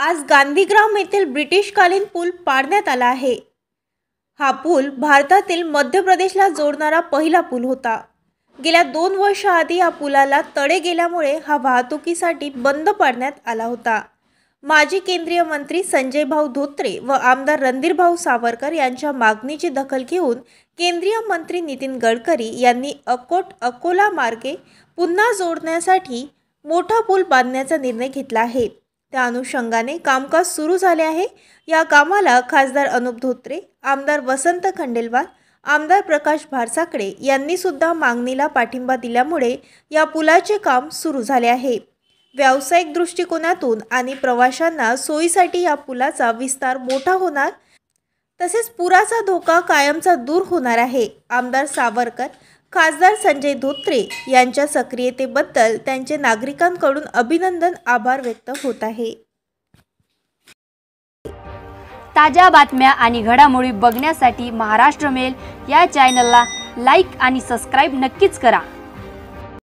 आज गांधीग्राम येथील ब्रिटिशकालीन पूल पाडण्यात आला आहे। हा पूल भारतातील मध्य प्रदेशला जोडणारा पहिला पूल होता। गेल्या 2 वर्षांआधी या पुलाला तडे गेल्यामुळे हा वाहतुकीसाठी बंद पाडण्यात आला होता। माजी केंद्रीय मंत्री संजय भाऊ धोत्रे व आमदार रणधीर भाऊ सावरकर यांच्या मागणीची दखल घेऊन केंद्रीय मंत्री नितीन गडकरी यांनी अकोट-अकोला मार्गे पुन्हा जोडण्यासाठी मोठा पूल बांधण्याचा निर्णय घेतला आहे। त्या अनुषंगाने कामकाज सुरू झाले आहे। या कामाला खासदार अनुप धोत्रे, आमदार वसंत खंडेलवाल, आमदार प्रकाश भारसाकडे यांनी सुद्धा मागणीला पाठिंबा दिल्यामुळे या पुलाचे काम सुरू झाले आहे। व्यावसायिक दृष्टिकोनातून आणि प्रवाशांना सोयीसाठी या पुलाचा विस्तार मोठा होणार, तसेच पुराचा धोका कायमचा दूर होणार आहे। आमदार सावरकर, खासदार संजय धोत्रे यांच्या सक्रियतेबद्दल त्यांचे नागरिकांकडून अभिनंदन, आभार व्यक्त होत आहे। ताज्या बातम्या आणि घडामोडी बघण्यासाठी महाराष्ट्र मेल या चॅनलला लाईक आणि सबस्क्राईब नक्कीच करा।